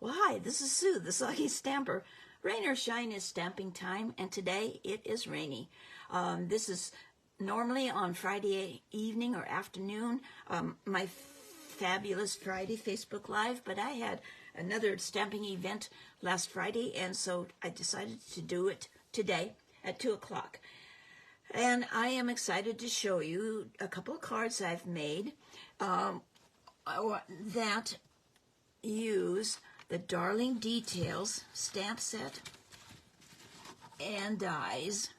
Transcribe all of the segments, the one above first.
Well, hi, this is Sue, the Soggy Stamper. Rain or shine is stamping time, and today it is rainy. This is normally on Friday evening or afternoon, my fabulous Friday Facebook Live, but I had another stamping event last Friday, and so I decided to do it today at 2 o'clock. And I am excited to show you a couple of cards I've made that use the Darling Details stamp set and dies.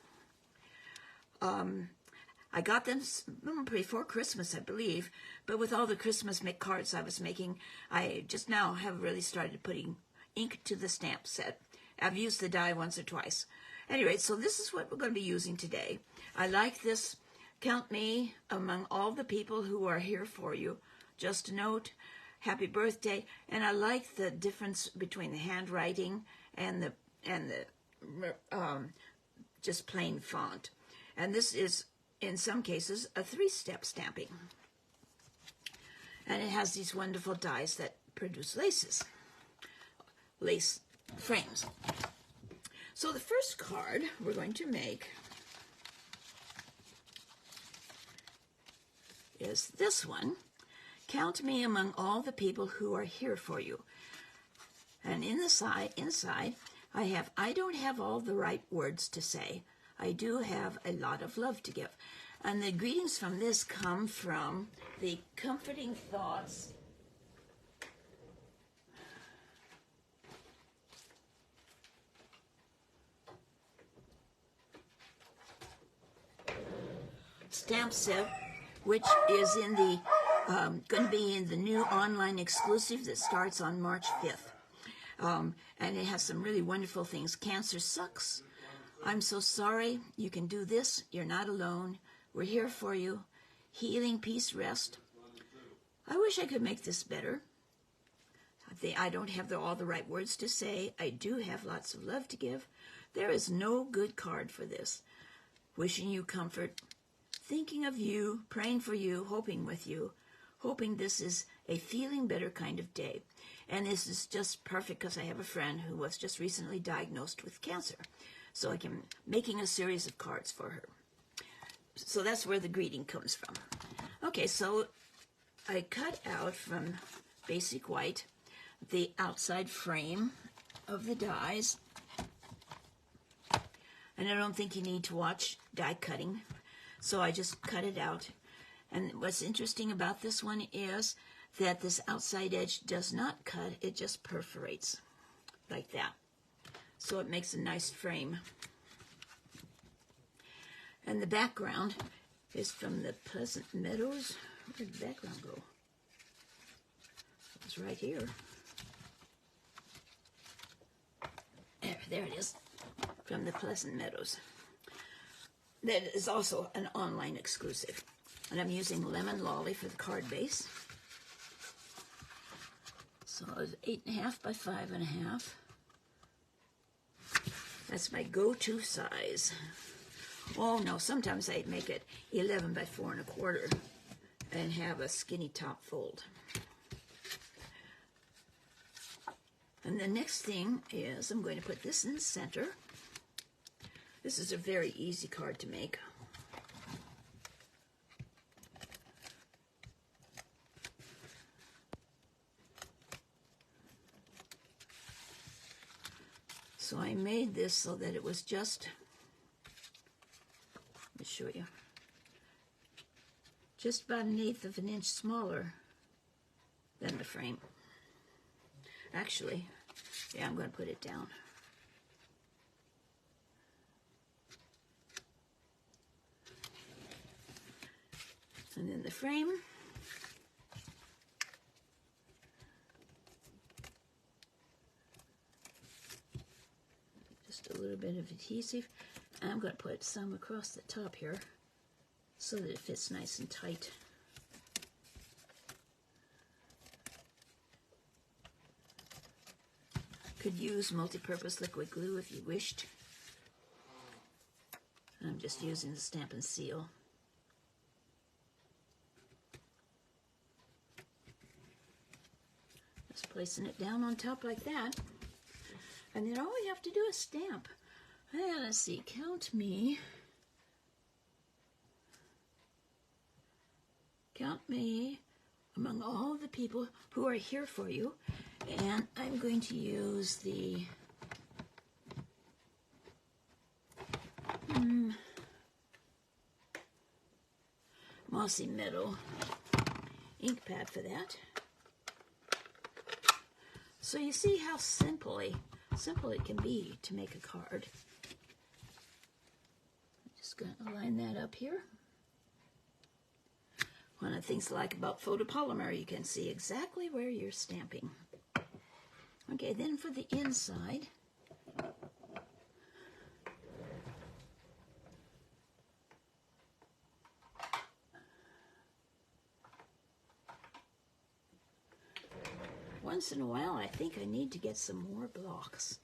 I got them before Christmas, I believe, but with all the Christmas cards I was making, I just now have really started putting ink to the stamp set. I've used the die once or twice. Anyway, so this is what we're going to be using today. I like this, count me among all the people who are here for you. Just a note, happy birthday. And I like the difference between the handwriting and the just plain font. And this is, in some cases, a 3-step stamping. And it has these wonderful dies that produce lace frames. So the first card we're going to make is this one. Count me among all the people who are here for you. And inside, I have, I don't have all the right words to say. I do have a lot of love to give. And the greetings from this come from the Comforting Thoughts stamp set, which is in the going to be in the new online exclusive that starts on March 5th. And it has some really wonderful things. Cancer sucks. I'm so sorry. You can do this. You're not alone. We're here for you. Healing, peace, rest. I wish I could make this better. I don't have all the right words to say. I do have lots of love to give. There is no good card for this. Wishing you comfort. Thinking of you, praying for you, hoping with you, hoping this is a feeling better kind of day. And this is just perfect because I have a friend who was just recently diagnosed with cancer. So I'm making a series of cards for her. So that's where the greeting comes from. Okay, so I cut out from Basic White the outside frame of the dies. And I don't think you need to watch die cutting. So I just cut it out. And what's interesting about this one is that this outside edge does not cut, it just perforates like that. So it makes a nice frame. And the background is from the Pleasant Meadows. Where did the background go? It's right here. There it is, from the Pleasant Meadows. That is also an online exclusive. And I'm using Lemon Lolly for the card base. So it's 8.5 by 5.5. That's my go-to size. Oh no, sometimes I make it 11 by 4.25 and have a skinny top fold. And the next thing is I'm going to put this in the center. This is a very easy card to make. So I made this so that it was just, let me show you, just about 1/8 of an inch smaller than the frame. Actually, yeah, I'm going to put it down. And then the frame. Just a little bit of adhesive. And I'm going to put some across the top here so that it fits nice and tight. Could use multi-purpose liquid glue if you wished. I'm just using the Stampin' Seal. Let's put placing it down on top like that. And then all we have to do is stamp. And let's see, count me among all the people who are here for you. And I'm going to use the Mossy Meadow ink pad for that. So you see how simple it can be to make a card. I'm just going to line that up here. One of the things I like about photopolymer, you can see exactly where you're stamping. Okay, then for the inside, once in a while, I think I need to get some more blocks.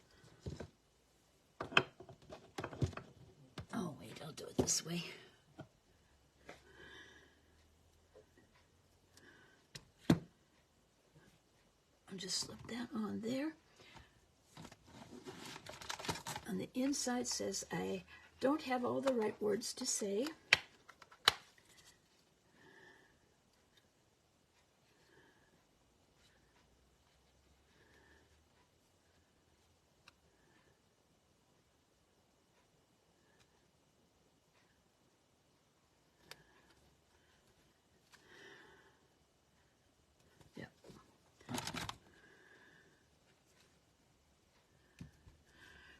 Oh, wait, I'll do it this way. I'll just slip that on there. On the inside says, I don't have all the right words to say.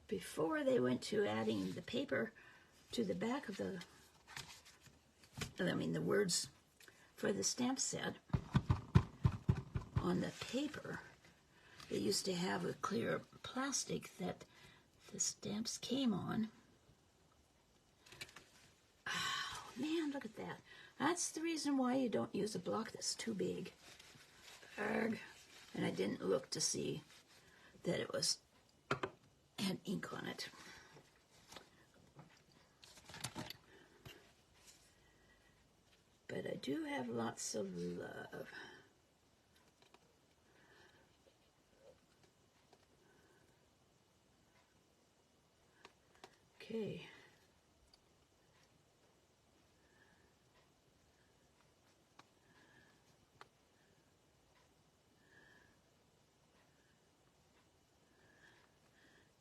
Before they went to adding the paper to the back of the words for the stamp set, on the paper, they used to have a clear plastic that the stamps came on. Oh, man, look at that. That's the reason why you don't use a block that's too big. Arg. And I didn't look to see that it had ink on it. But I do have lots of love. Okay.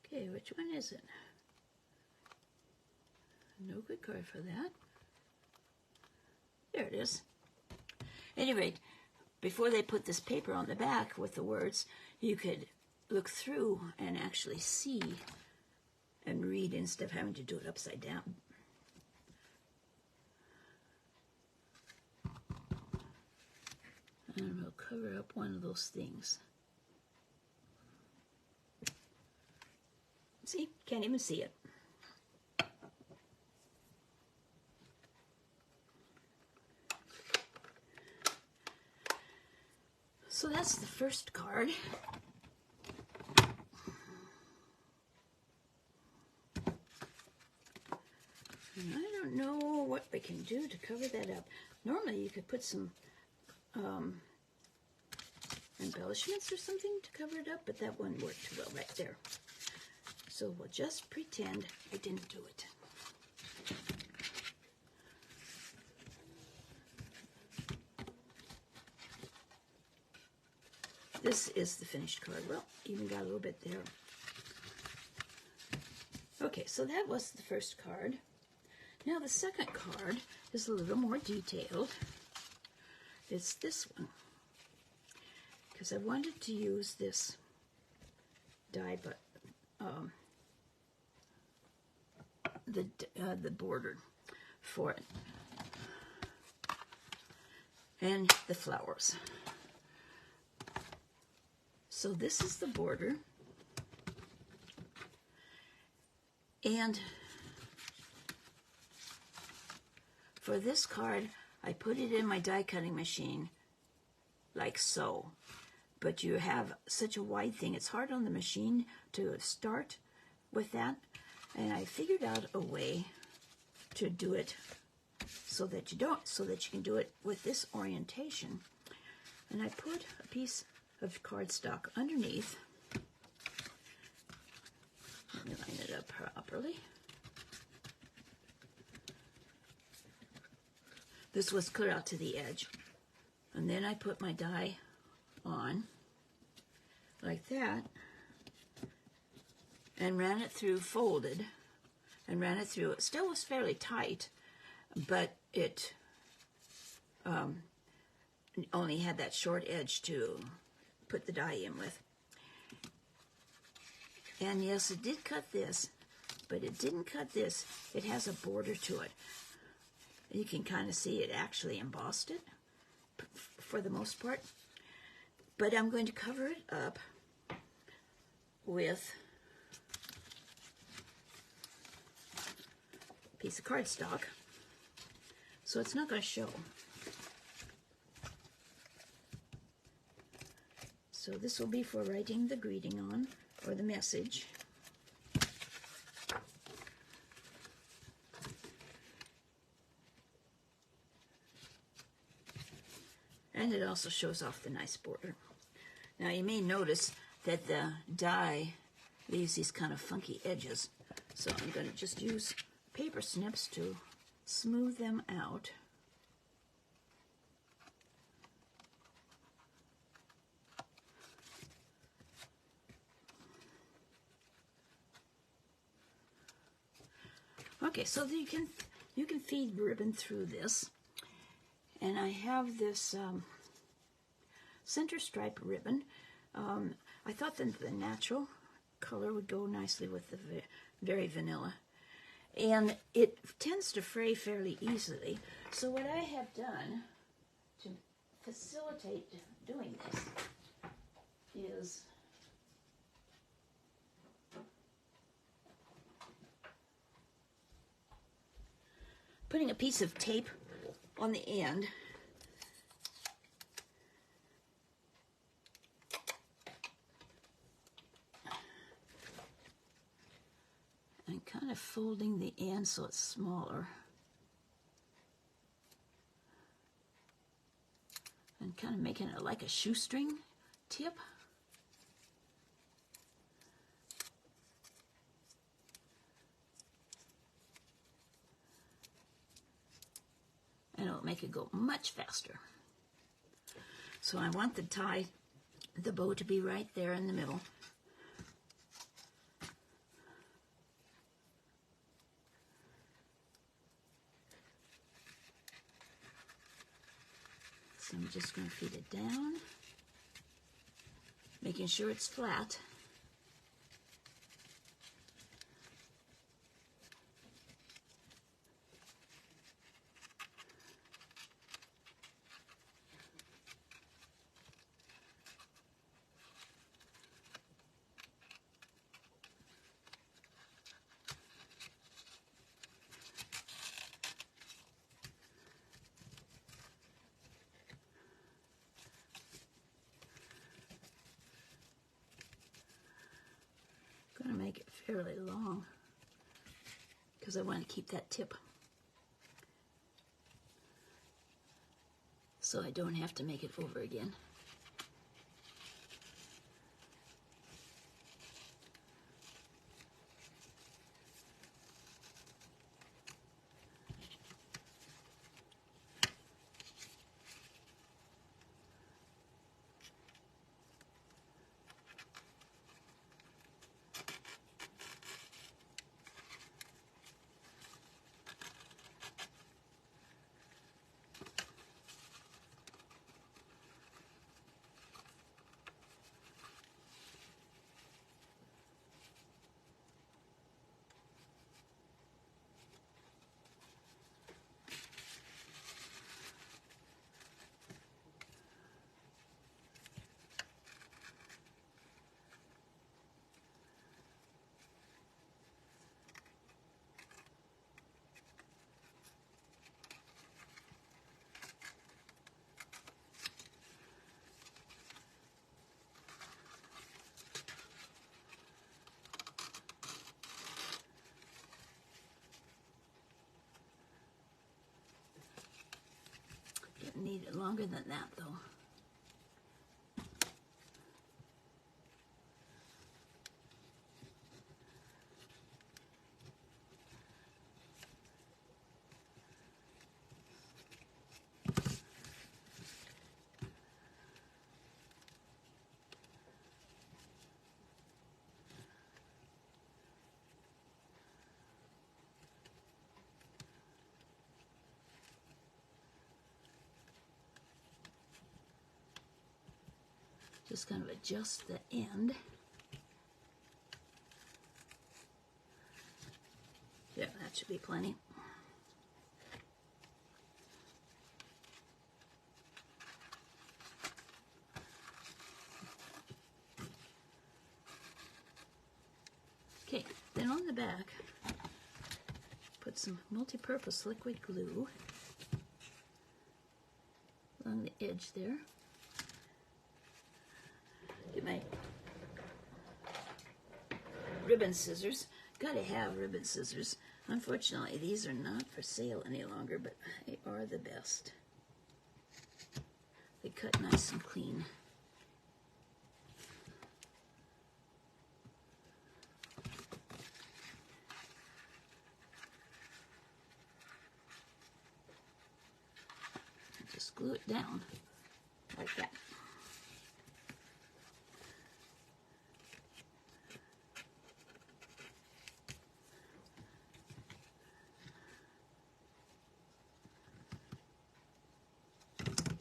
Okay, which one is it? No good card for that. There it is. At any rate, before they put this paper on the back with the words, you could look through and actually see and read instead of having to do it upside down. And we'll cover up one of those things. See? Can't even see it. So that's the first card. And I don't know what we can do to cover that up. Normally you could put some embellishments or something to cover it up, but that wouldn't work too well right there. So we'll just pretend I didn't do it. This is the finished card. Well, even got a little bit there. Okay, so that was the first card. Now the second card is a little more detailed. It's this one. Because I wanted to use this die, but the border for it. And the flowers. So this is the border. And for this card, I put it in my die cutting machine like so. But you have such a wide thing, it's hard on the machine to start with that. And I figured out a way to do it so that you can do it with this orientation. And I put a piece of cardstock underneath. Let me line it up properly. This was cut out to the edge. And then I put my die on like that and ran it through, folded, and ran it through. It still was fairly tight, but it only had that short edge to put the die in with. And yes, it did cut this, but it didn't cut this. It has a border to it. You can kind of see it actually embossed it for the most part. But I'm going to cover it up with a piece of cardstock, so it's not going to show. So this will be for writing the greeting on, or the message. And it also shows off the nice border. Now you may notice that the die leaves these kind of funky edges. So I'm going to just use paper snips to smooth them out. Okay, so you can feed ribbon through this. And I have this center stripe ribbon. I thought that the natural color would go nicely with the very vanilla. And it tends to fray fairly easily. So what I have done to facilitate doing this is putting a piece of tape on the end and kind of folding the end so it's smaller and kind of making it like a shoestring tip. And it'll make it go much faster. So I want the bow to be right there in the middle. So I'm just going to feed it down, making sure it's flat. I'm going to make it fairly long because I want to keep that tip so I don't have to make it over again. Need it longer than that though. Just kind of adjust the end. Yeah, that should be plenty. Okay, then on the back, put some multi-purpose liquid glue along the edge there. Get my ribbon scissors. Gotta have ribbon scissors. Unfortunately, these are not for sale any longer, but they are the best. They cut nice and clean. Just glue it down like that.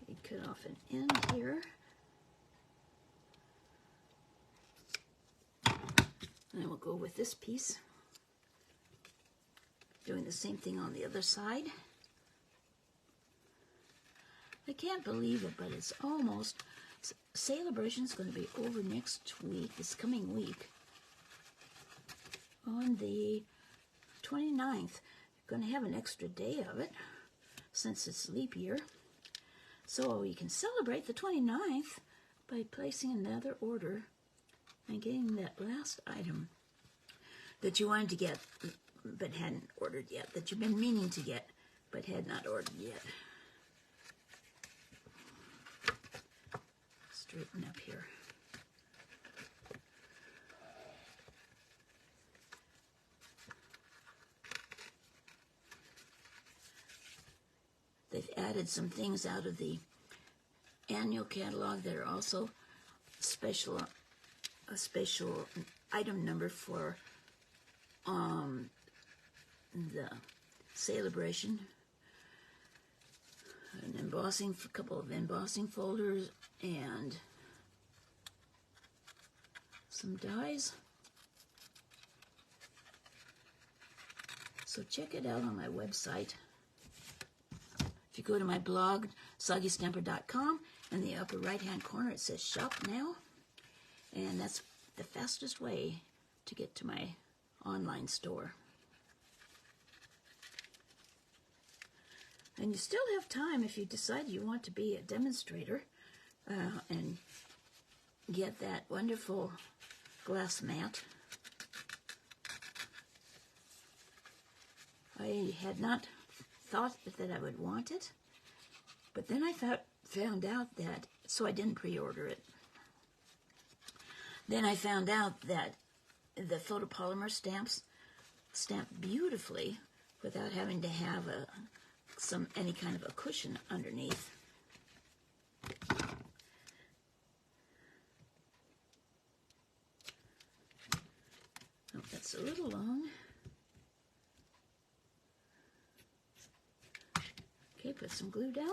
You cut off an end here. And then we'll go with this piece. Doing the same thing on the other side. I can't believe it, but it's almost, Celebration's going to be over next week, this coming week. On the 29th, you're going to have an extra day of it, since it's leap year. So you can celebrate the 29th by placing another order and getting that last item that you wanted to get, but hadn't ordered yet, that you've been meaning to get, but had not ordered yet. Straighten up here. They've added some things out of the annual catalog that are also a special item number for the Celebration. An embossing, a couple of embossing folders, and some dies. So check it out on my website. If you go to my blog, soggystamper.com, in the upper right-hand corner it says Shop Now, and that's the fastest way to get to my online store. And you still have time if you decide you want to be a demonstrator and get that wonderful glass mat. I had not thought that I would want it, but then I found out that, so I didn't pre-order it. Then I found out that the photopolymer stamps stamp beautifully without having to have any kind of a cushion underneath. Oh, that's a little long. Okay, put some glue down.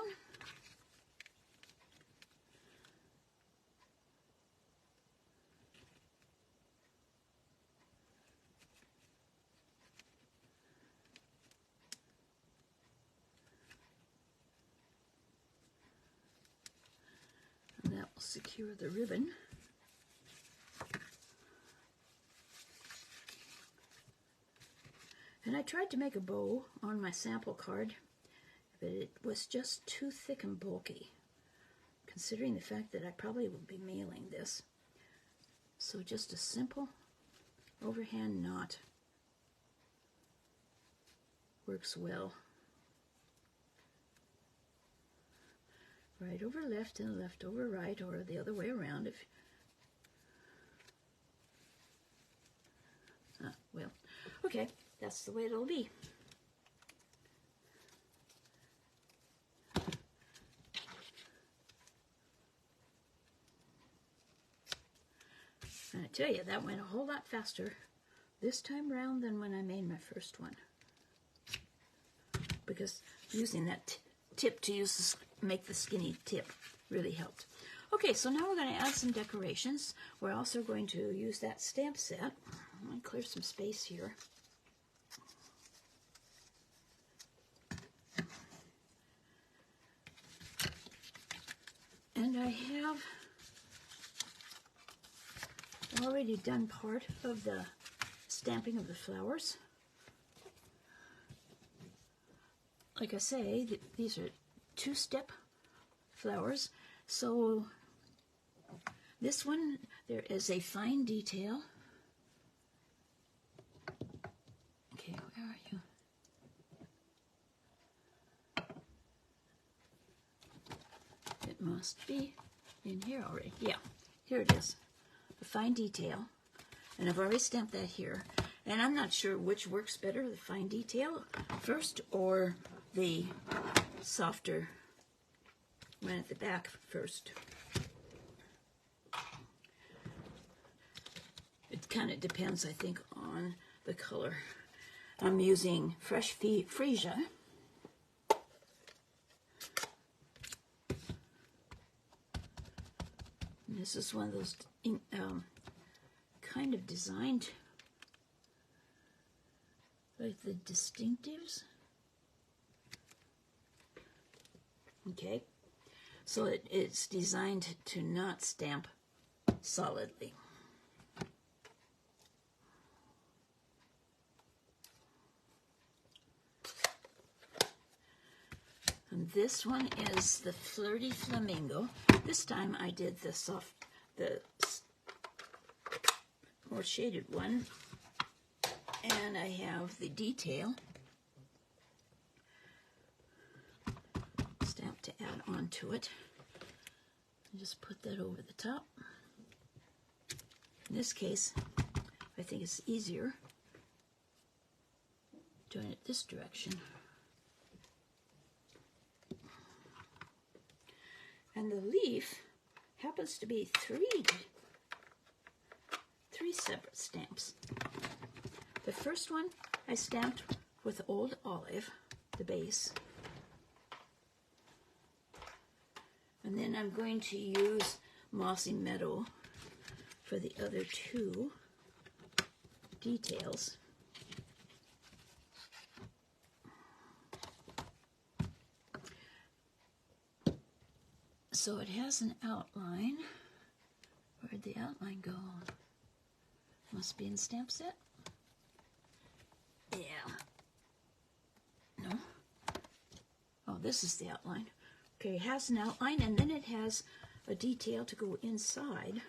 And that will secure the ribbon. And I tried to make a bow on my sample card, but it was just too thick and bulky, considering the fact that I probably would be mailing this. So just a simple overhand knot works well. Right over left and left over right, or the other way around. Well, okay, that's the way it'll be. And I tell you, that went a whole lot faster this time around than when I made my first one. Because using that tip to make the skinny tip really helped. Okay, so now we're going to add some decorations. We're also going to use that stamp set. I'm going to clear some space here. And I have already done part of the stamping of the flowers. Like I say, these are two-step flowers. So this one, there is a fine detail. Okay, where are you? It must be in here already. Yeah, here it is. A fine detail. And I've already stamped that here. And I'm not sure which works better, the fine detail first or the softer one at the back first. It kind of depends, I think, on the color. I'm using Fresh Freesia. And this is one of those kind of designed like the distinctives. Okay, so it's designed to not stamp solidly. And this one is the Flirty Flamingo. This time I did the more shaded one. And I have the detail stamp to add on to it. And just put that over the top. In this case, I think it's easier doing it this direction. And the leaf happens to be three separate stamps. The first one I stamped with Old Olive, the base. And then I'm going to use Mossy Meadow for the other two details. So it has an outline. Where'd the outline go? Must be in stamp set. Yeah. No. Oh, this is the outline. Okay, it has an outline, and then it has a detail to go inside.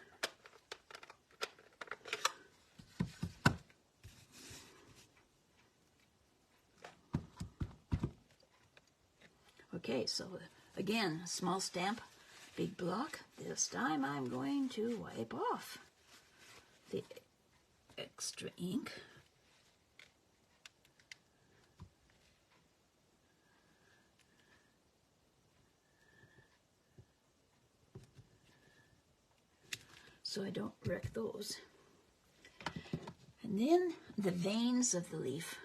Okay, so again, small stamp, big block. This time I'm going to wipe off the extra ink. So I don't wreck those. And then the veins of the leaf.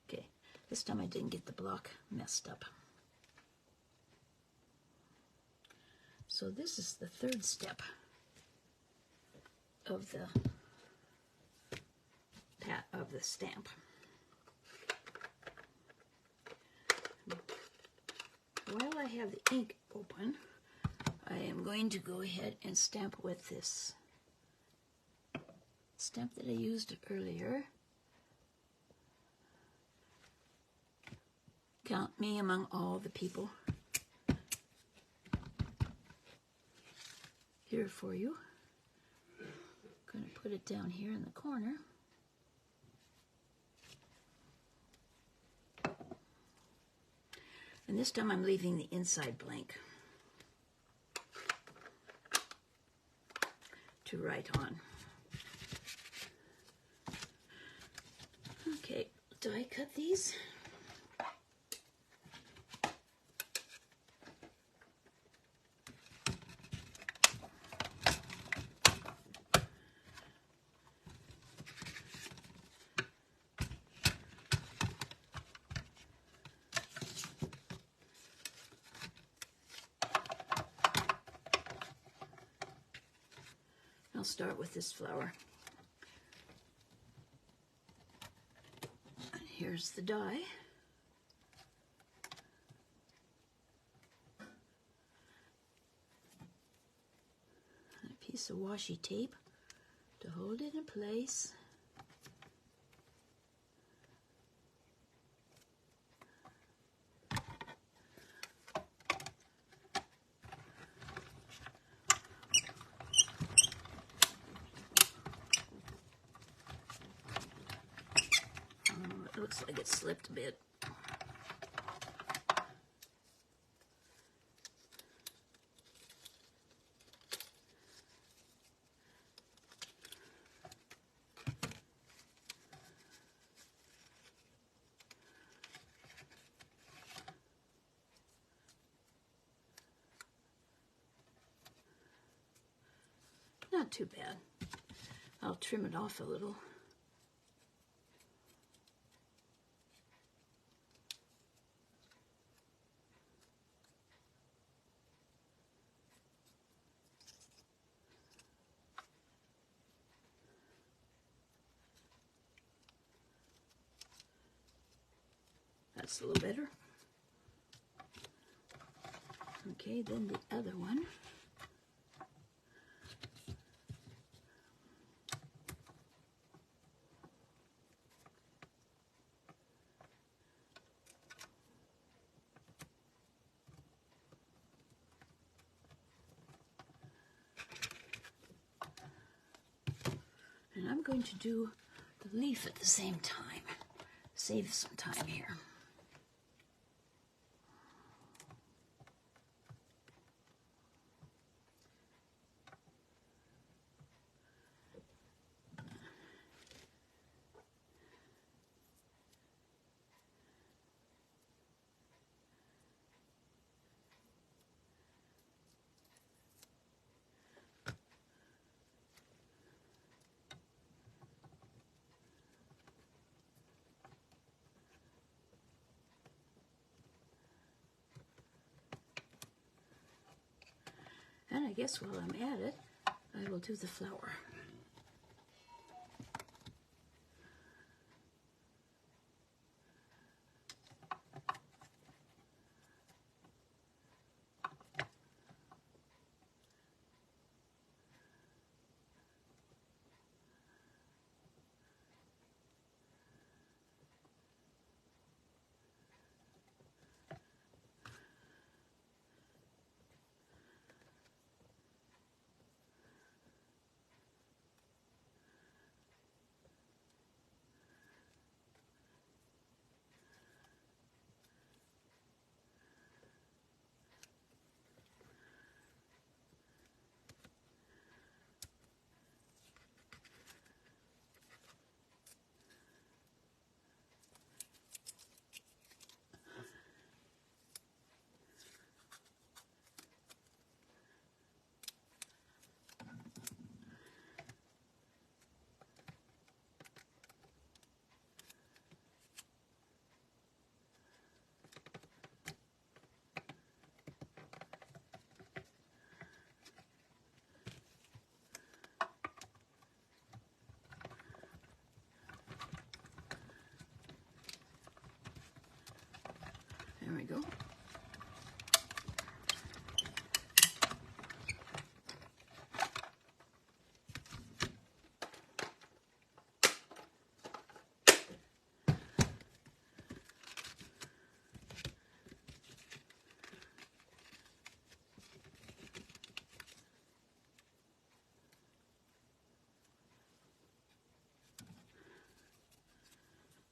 Okay, this time I didn't get the block messed up. So this is the third step of the stamp. While I have the ink open, I am going to go ahead and stamp with this stamp that I used earlier. Count me among all the people. Here for you. I'm going to put it down here in the corner. And this time I'm leaving the inside blank to write on. Okay, die cut these. I'll start with this flower. And here's the die. And a piece of washi tape to hold it in place. Looks like it slipped a bit. Not too bad. I'll trim it off a little. That's a little better. Okay, then the other one. And I'm going to do the leaf at the same time. Save some time here. And I guess while I'm at it, I will do the flower. There we go.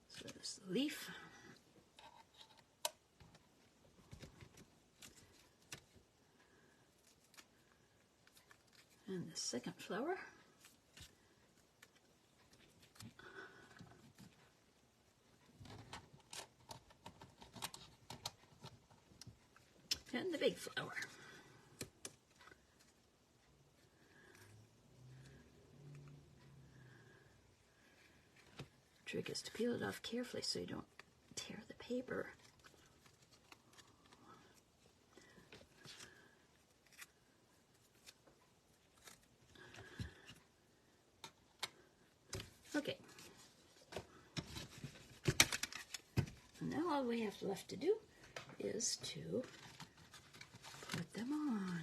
So there's the leaf. And the second flower. And the big flower. Trick is to peel it off carefully so you don't tear the paper. all we have left to do is to put them on.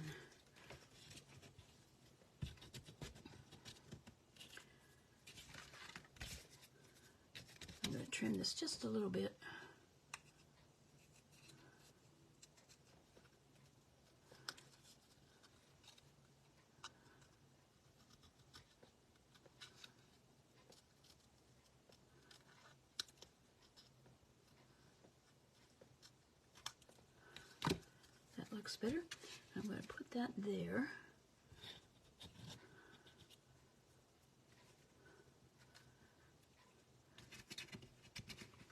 I'm going to trim this just a little bit. That looks better. I'm going to put that there.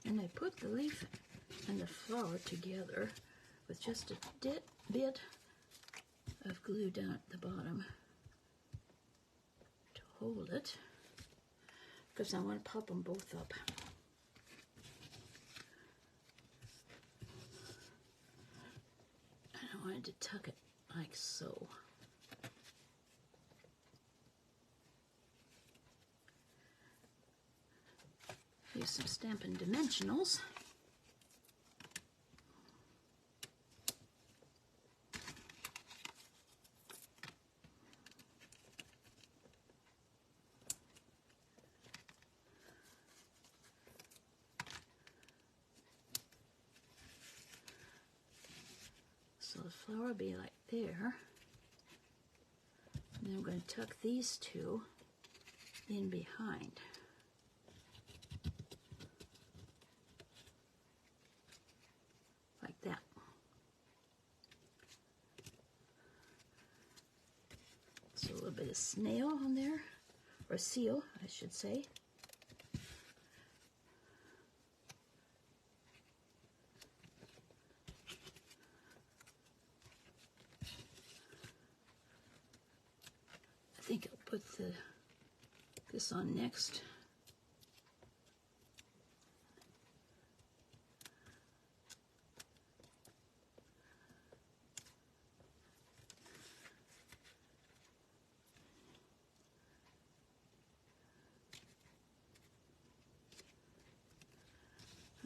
And I put the leaf and the flower together with just a bit of glue down at the bottom to hold it, because I want to pop them both up. And I wanted to tuck it like so. Use some Stampin' Dimensionals. So the flower will be like there. And then I'm going to tuck these two in behind. Like that. So a little bit of snail on there, or seal, I should say. I think I'll put this on next.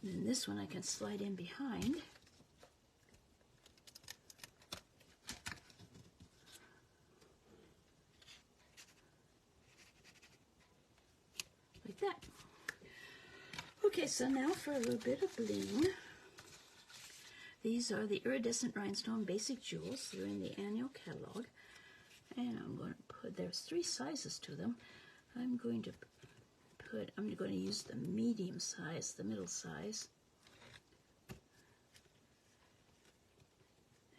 And then this one I can slide in behind. Like that. Okay, so now for a little bit of bling. These are the Iridescent Rhinestone Basic Jewels. They're in the annual catalog. And I'm going to put, there's 3 sizes to them. I'm going to use the medium size, the middle size.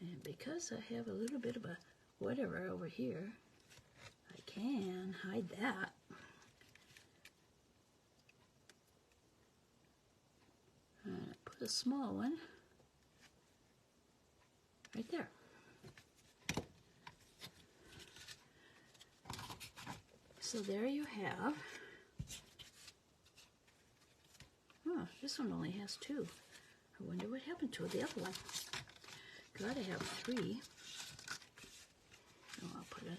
And because I have a little bit of a whatever over here, I can hide that. And I put a small one right there. So there you have. Oh, this one only has 2. I wonder what happened to the other one. Gotta have 3. Oh, I'll put it.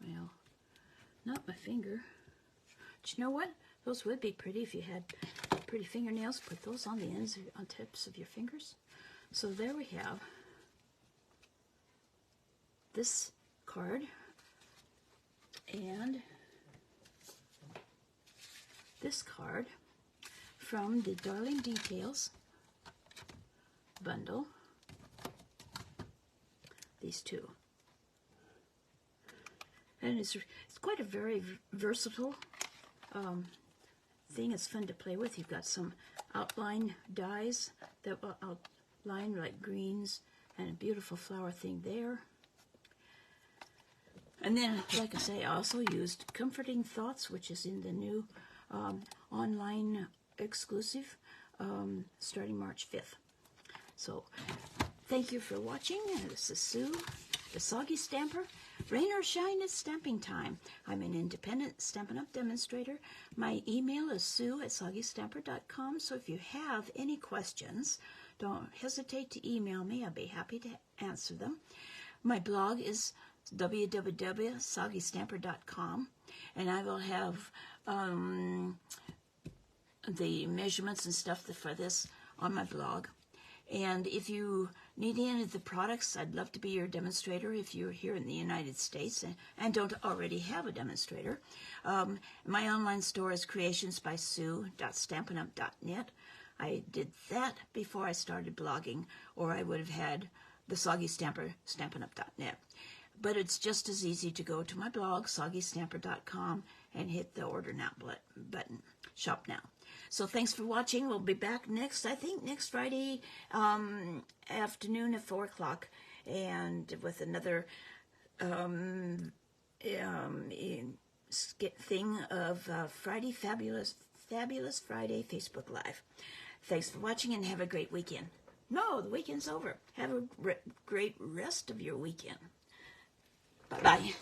Well, not my finger. But you know what? Those would be pretty if you had pretty fingernails. Put those on the ends, on tips of your fingers. So there we have this card and this card from the Darling Details bundle. These 2. And it's quite a very versatile thing. It's fun to play with. You've got some outline dies that will outline like greens and a beautiful flower thing there. And then, like I say, I also used Comforting Thoughts, which is in the new online exclusive starting March 5th. So, thank you for watching. This is Sue, the Soggy Stamper. Rain or shine, it's stamping time. I'm an independent Stampin' Up! Demonstrator. My email is sue@soggystamper.com, so if you have any questions, don't hesitate to email me. I'll be happy to answer them. My blog is www.soggystamper.com, and I will have the measurements and stuff for this on my blog. And if you need any of the products, I'd love to be your demonstrator if you're here in the United States and don't already have a demonstrator. My online store is creationsbysue.stampinup.net. I did that before I started blogging, or I would have had the Soggy Stamper, stampinup.net. But it's just as easy to go to my blog, soggystamper.com, and hit the Order Now button, Shop Now. So thanks for watching. We'll be back next Friday afternoon at 4 o'clock, and with another thing of Friday, Fabulous Friday Facebook Live. Thanks for watching and have a great weekend. No, the weekend's over. Have a great rest of your weekend. Bye-bye.